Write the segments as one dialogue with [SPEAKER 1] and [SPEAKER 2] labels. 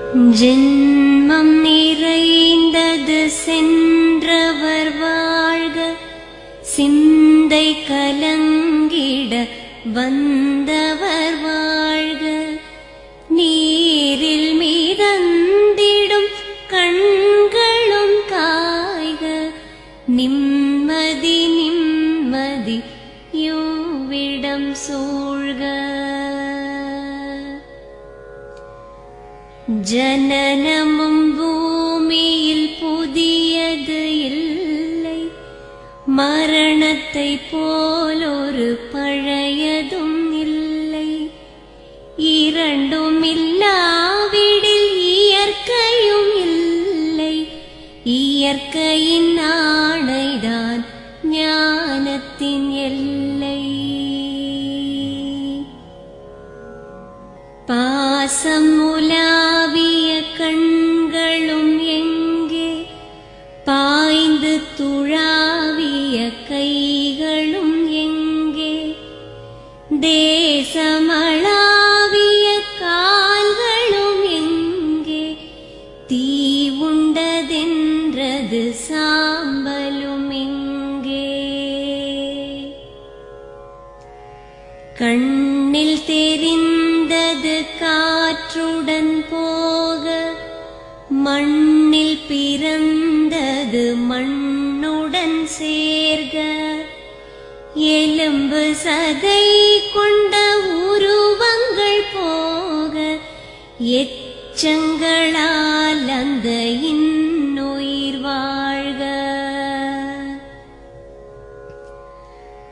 [SPEAKER 1] ஜென்மம் நிறைந்தது சென்றவர் வாழ்க, சிந்தை கலங்கிட வந்தவர் வாழ்க. நீரில் மிதந்திடும் கண்களும் காய்க, நிம்மதி நிம்மதி யோவிடம் சூழ்க. ஜனனமும் பூமியில் புதியது இல்லை, மரணத்தை போலொரு பழையதும் இல்லை. இரண்டும் இல்லாவிடில் இயற்கையும் இல்லை, இயற்கையின் ஆணைதான் ஞானத்தின் எல்லை. பாசம் உலாவிய கண்களும் எங்கே, பாய்ந்து துழாவிய கைகளும் எங்கே, தேசமளாவிய கால்களும் எங்கே, தீ உண்டதென்றது சாம்பலும் எங்கே. கண்ணில் தெரிந்தது காற்றுடன் போக, மண்ணில் பிறந்தது மண்ணுடன் சேர்க. எலும்பு சதை கொண்ட உருவங்கள் போக, எச்சங்களால் அந்த இன்னுயிர் வாழ்க.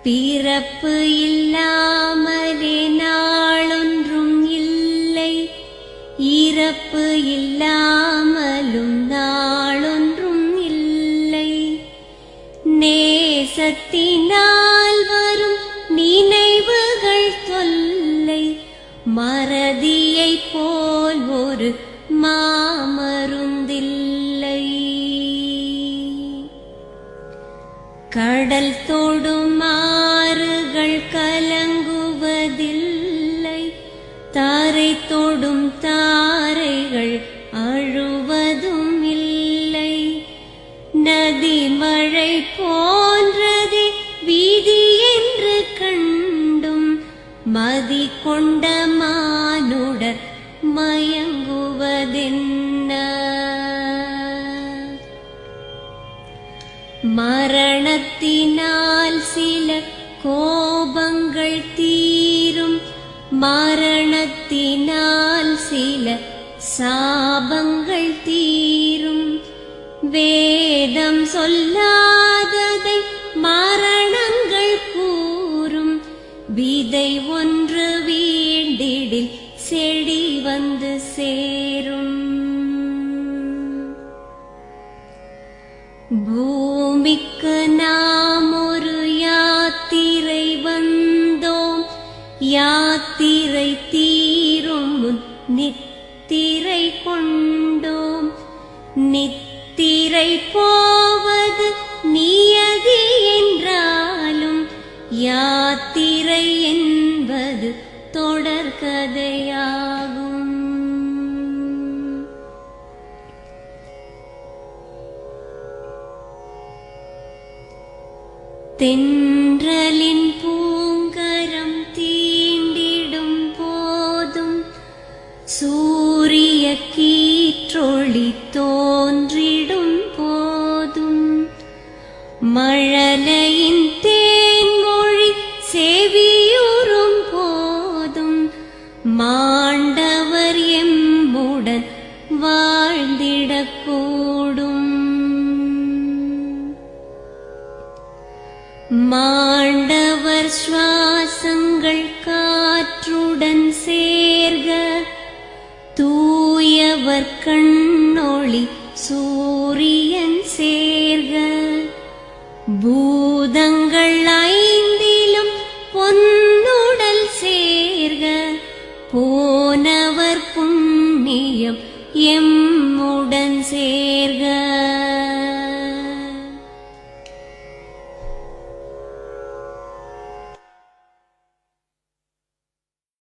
[SPEAKER 1] பிறப்பு இல்லாமலே நாளொன்றும் இல்லை, இறப்பு இல்லாமலும் நாளொன்றும் இல்லை. நேசத்தினால் வரும் நினைவுகள் தொல்லை, மறதியைப் போல் ஒரு மாமருந்தில்லை. கடல் தொடும் ஆறுகள் கலங்குவதில்லை, தாரை தொடும் தாரைகள் அழுவதும் இல்லை. நதி மழை போன்றதே வீதி என்று கண்டும், மதி கொண்ட மானுடர் மயங்குவதென்ன. மரணத்தினால் சில கோபங்கள் தீரும், மரணத்தினால் சில சாபங்கள் தீரும். வேதம் சொல்லாததை மரணங்கள் கூறும், விதை ஒன்று வீண்டிடில் செடி வந்து சேரும். பூமிக்கு நாம் ஒரு யாத்திரை வந்தோம், யாத்திரை தீரும் முன் நித்திரை கொண்டோம். நித்திரை போவது நியதி என்றாலும், யாத்திரை என்பது தொடர்கதையாகும். தென்றலின் பூங்கரம் தீண்டிடும் போதும், சூரிய கீற்றொளி தோன்றிடும் போதும், மழலையின் தேன்மொழி செவியுறும் போதும், மாண்டவர் எம்முடன் வாழ்ந்திடக்கூடும். மாண்டவர் ஸ்வா